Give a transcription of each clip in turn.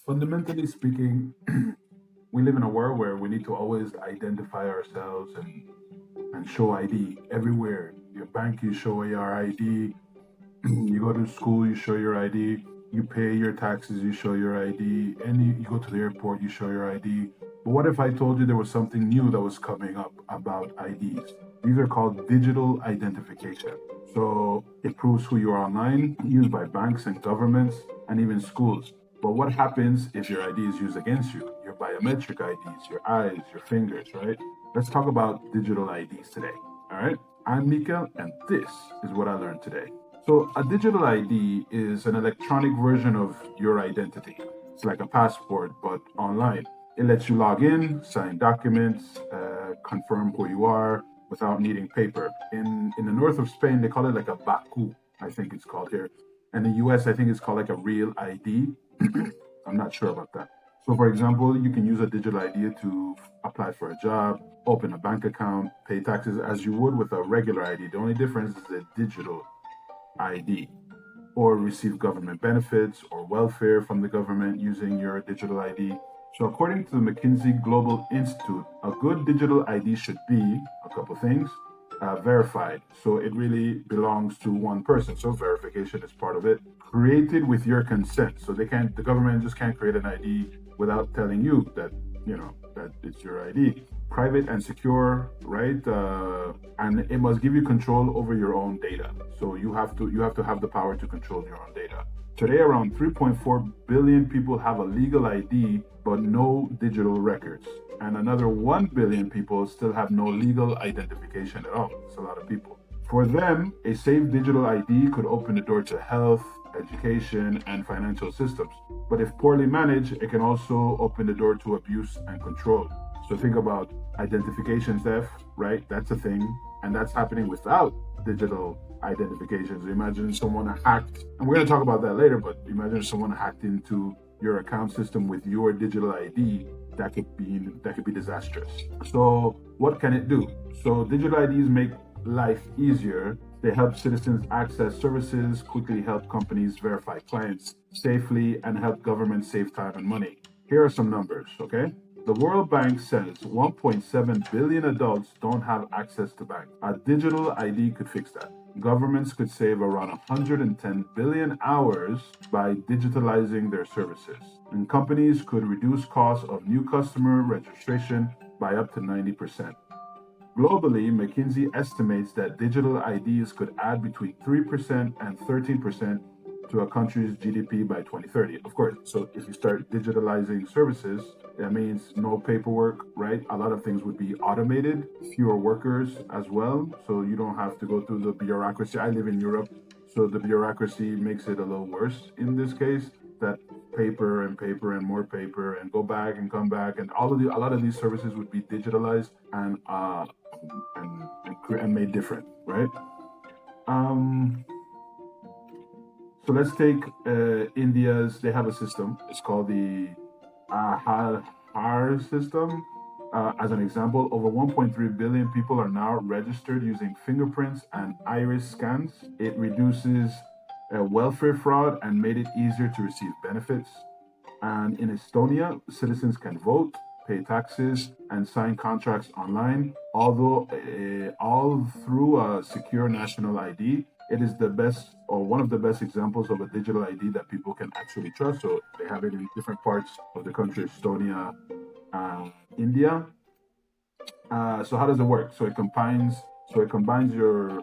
Fundamentally speaking, we live in a world where we need to always identify ourselves and show ID everywhere. Your bank, you show your ID. You go to school, you show your ID. You pay your taxes, you show your ID. And you go to the airport, you show your ID. But what if I told you there was something new that was coming up about IDs? These are called digital identification. So it proves who you are online, used by banks and governments and even schools. But what happens if your ID is used against you? Your biometric IDs, your eyes, your fingers, right? Let's talk about digital IDs today. All right. I'm Mika, and this is what I learned today. So, a digital ID is an electronic version of your identity. It's like a passport, but online. It lets you log in, sign documents, confirm who you are without needing paper. In the north of Spain, they call it like a Baku, I think it's called here. And in the US, I think it's called like a real ID. I'm not sure about that. So, for example, you can use a digital ID to apply for a job, open a bank account, pay taxes as you would with a regular ID. The only difference is the digital ID, or receive government benefits or welfare from the government using your digital ID. So, according to the McKinsey Global Institute, a good digital ID should be a couple things. Verified, so it really belongs to one person. So verification is part of it. Created with your consent, so the government just can't create an ID without telling you that that it's your ID. Private and secure, right? And it must give you control over your own data. So you have to have the power to control your own data. Today, around 3.4 billion people have a legal ID but no digital records, and another 1 billion people still have no legal identification at all. It's a lot of people. For them, a safe digital ID could open the door to health, education, and financial systems. But if poorly managed, it can also open the door to abuse and control. So think about identification theft, right? That's a thing, and that's happening without digital identifications. Imagine someone hacked, and we're going to talk about that later, but imagine someone hacked into your account system with your digital ID. That could be disastrous. So what can it do? So digital IDs make life easier. They help citizens access services, quickly help companies verify clients safely, and help governments save time and money. Here are some numbers, okay? The World Bank says 1.7 billion adults don't have access to banks. A digital ID could fix that. Governments could save around 110 billion hours by digitalizing their services. And companies could reduce costs of new customer registration by up to 90%. Globally, McKinsey estimates that digital IDs could add between 3% and 13% to a country's GDP by 2030. Of course, so if you start digitalizing services, that means no paperwork, right? A lot of things would be automated, fewer workers as well, so you don't have to go through the bureaucracy. I live in Europe, so the bureaucracy makes it a little worse in this case. That paper and more paper and go back and come back, and a lot of these services would be digitalized and made different, right? Um, so let's take India's. They have a system. It's called the Aadhaar system. As an example, over 1.3 billion people are now registered using fingerprints and iris scans. It reduces welfare fraud and made it easier to receive benefits. And in Estonia, citizens can vote, pay taxes, and sign contracts online, although all through a secure national ID. It is the best, or one of the best examples of a digital ID that people can actually trust. So they have it in different parts of the country, Estonia, India. So how does it work? So it combines your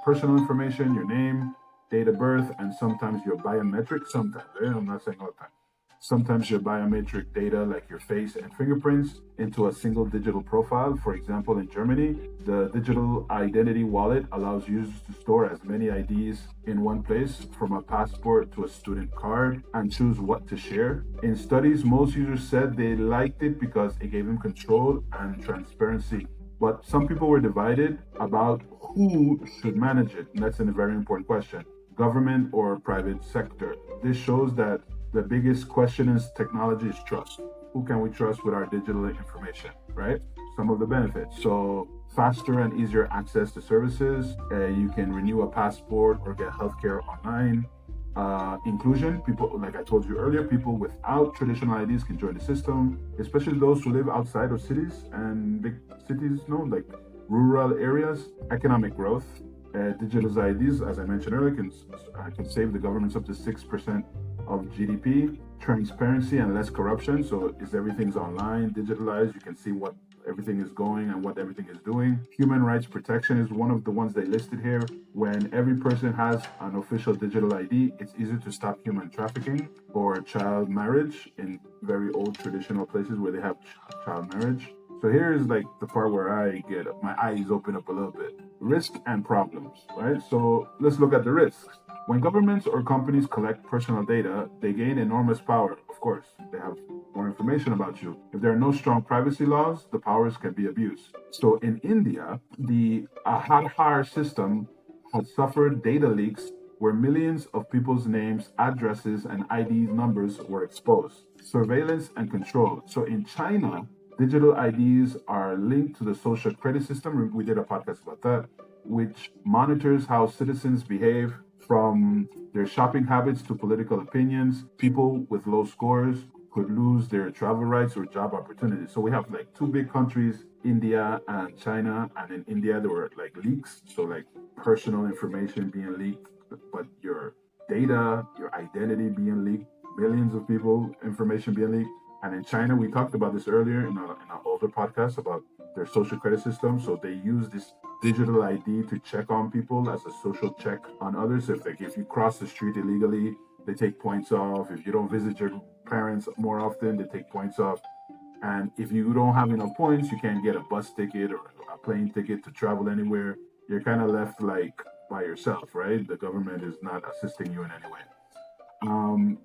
personal information, your name, date of birth, and sometimes your biometric. Sometimes, I'm not saying all the time. Sometimes your biometric data, like your face and fingerprints, into a single digital profile. For example, in Germany, the digital identity wallet allows users to store as many IDs in one place, from a passport to a student card, and choose what to share. In studies, most users said they liked it because it gave them control and transparency. But some people were divided about who should manage it, and that's a very important question: government or private sector. This shows that the biggest question in technology is trust. Who can we trust with our digital information, right? Some of the benefits. So faster and easier access to services. You can renew a passport or get healthcare online. Inclusion, people, like I told you earlier, people without traditional IDs can join the system, especially those who live outside of cities and big cities, like rural areas. Economic growth, digital IDs, as I mentioned earlier, can save the governments up to 6% of GDP. Transparency and less corruption. So, is everything's online, digitalized? You can see what everything is going and what everything is doing. Human rights protection is one of the ones they listed here. When every person has an official digital ID, it's easier to stop human trafficking or child marriage in very old traditional places where they have child marriage. So here's like the part where I get my eyes open up a little bit. Risk and problems, right? So let's look at the risks. When governments or companies collect personal data, they gain enormous power. Of course, they have more information about you. If there are no strong privacy laws, the powers can be abused. So in India, the Aadhaar system has suffered data leaks where millions of people's names, addresses, and ID numbers were exposed. Surveillance and control. So in China, digital IDs are linked to the social credit system. We did a podcast about that, which monitors how citizens behave from their shopping habits to political opinions. People with low scores could lose their travel rights or job opportunities. So we have like two big countries, India and China. And in India, there were like leaks. So like personal information being leaked, but your data, your identity being leaked, millions of people, information being leaked. And in China, we talked about this earlier in an older podcast about their social credit system. So they use this digital ID to check on people as a social check on others. If you cross the street illegally, they take points off. If you don't visit your parents more often, they take points off. And if you don't have enough points, you can't get a bus ticket or a plane ticket to travel anywhere. You're kind of left like by yourself, right? The government is not assisting you in any way.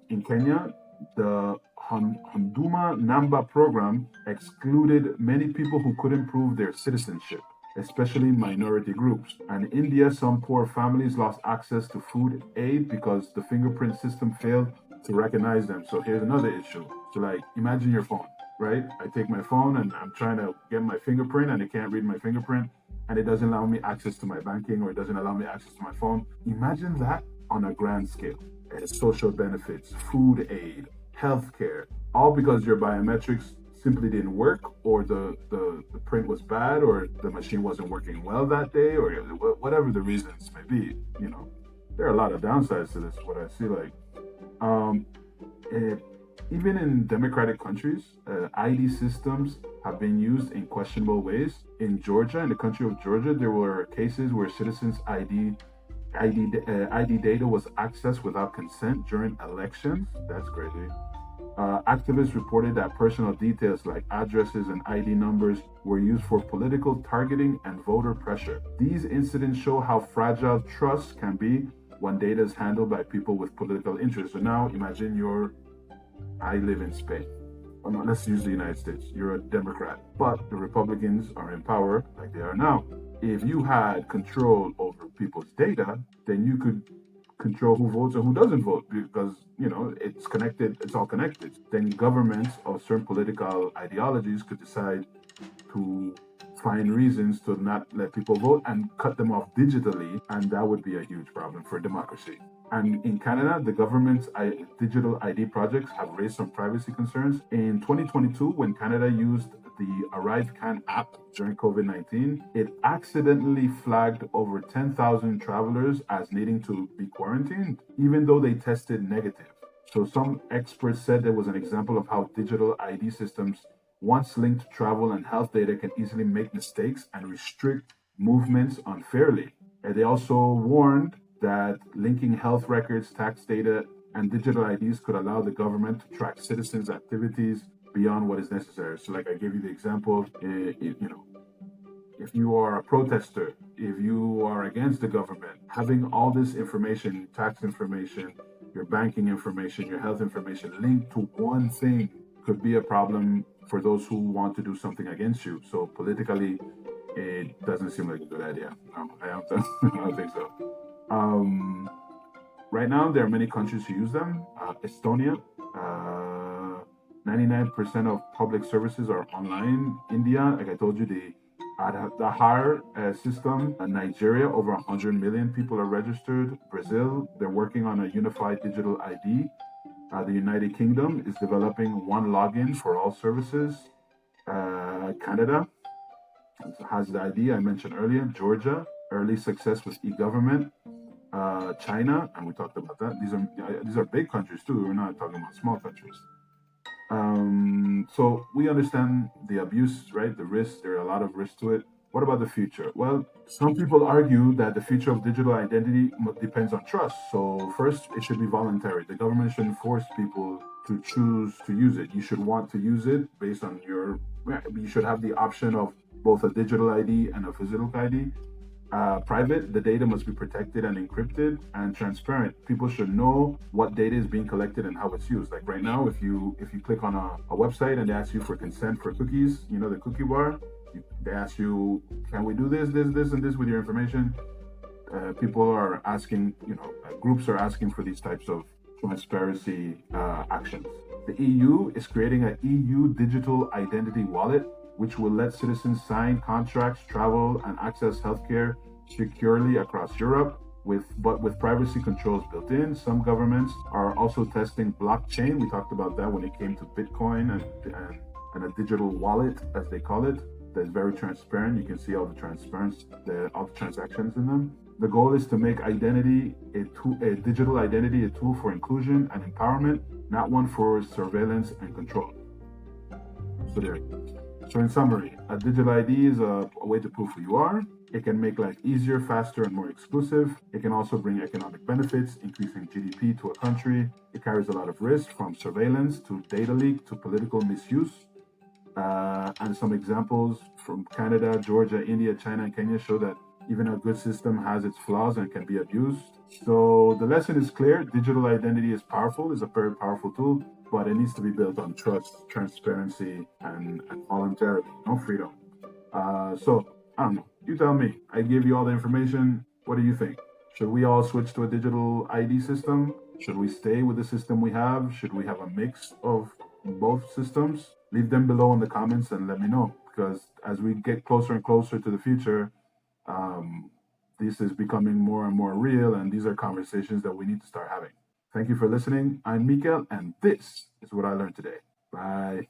In Kenya, the Huduma Namba program excluded many people who couldn't prove their citizenship, especially minority groups. And in India, some poor families lost access to food aid because the fingerprint system failed to recognize them. So here's another issue. So like, imagine your phone, right? I take my phone and I'm trying to get my fingerprint and it can't read my fingerprint and it doesn't allow me access to my banking or it doesn't allow me access to my phone. Imagine that on a grand scale. Social benefits, food aid, healthcare, all because your biometrics simply didn't work, or the print was bad, or the machine wasn't working well that day, or whatever the reasons may be. There are a lot of downsides to this. What I see, even in democratic countries, ID systems have been used in questionable ways. In Georgia, in the country of Georgia, there were cases where citizens' ID data was accessed without consent during elections. That's crazy. Activists reported that personal details like addresses and ID numbers were used for political targeting and voter pressure. These incidents show how fragile trust can be when data is handled by people with political interests. So now imagine I live in Spain. Let's use the United States. You're a Democrat, but the Republicans are in power like they are now. If you had control over people's data, then you could control who votes and who doesn't vote because, it's connected, it's all connected. Then governments of certain political ideologies could decide to find reasons to not let people vote and cut them off digitally, and that would be a huge problem for democracy. And in Canada, the government's digital ID projects have raised some privacy concerns. In 2022, when Canada used the ArriveCan app during COVID-19, it accidentally flagged over 10,000 travelers as needing to be quarantined, even though they tested negative. So some experts said there was an example of how digital ID systems, once linked to travel and health data, can easily make mistakes and restrict movements unfairly. And they also warned that linking health records, tax data, and digital IDs could allow the government to track citizens' activities beyond what is necessary. So like I gave you the example, if you are a protester, if you are against the government, having all this information, tax information, your banking information, your health information linked to one thing could be a problem for those who want to do something against you. So politically, it doesn't seem like a good idea. No, I don't think so. Right now, there are many countries who use them. Estonia, 99% of public services are online. India, like I told you, At the higher system, Nigeria, over 100 million people are registered. Brazil, they're working on a unified digital ID. The United Kingdom is developing one login for all services. Canada has the ID I mentioned earlier. Georgia, early success with e-government. China, and we talked about that. These are big countries too. We're not talking about small countries. So we understand the abuse, right? The risks. There are a lot of risks to it. What about the future? Well, some people argue that the future of digital identity depends on trust. So first, it should be voluntary. The government shouldn't force people to choose to use it. You should want to use it based on your. You should have the option of both a digital ID and a physical ID. Private, the data must be protected and encrypted and transparent. People should know what data is being collected and how it's used. Like right now, if you click on a website and they ask you for consent for cookies, the cookie bar, they ask you, can we do this, and this with your information? People are asking, groups are asking for these types of transparency actions. The EU is creating an EU digital identity wallet, which will let citizens sign contracts, travel, and access healthcare securely across Europe. With privacy controls built in, some governments are also testing blockchain. We talked about that when it came to Bitcoin and a digital wallet, as they call it, that's very transparent. You can see all the all the transactions in them. The goal is to make a digital identity, a tool for inclusion and empowerment, not one for surveillance and control. So there. So in summary, a digital ID is a way to prove who you are. It can make life easier, faster, and more exclusive. It can also bring economic benefits, increasing GDP to a country. It carries a lot of risk, from surveillance to data leak to political misuse. And some examples from Canada, Georgia, India, China, and Kenya show that even a good system has its flaws and can be abused. So the lesson is clear. Digital identity is powerful, is a very powerful tool, but it needs to be built on trust, transparency, and voluntarily, no freedom. So I don't know. You tell me. I gave you all the information. What do you think? Should we all switch to a digital ID system? Should we stay with the system we have? Should we have a mix of both systems? Leave them below in the comments and let me know, because as we get closer and closer to the future, um, this is becoming more and more real, and these are conversations that we need to start having. Thank you for listening. I'm Mikael, and this is what I learned today. Bye.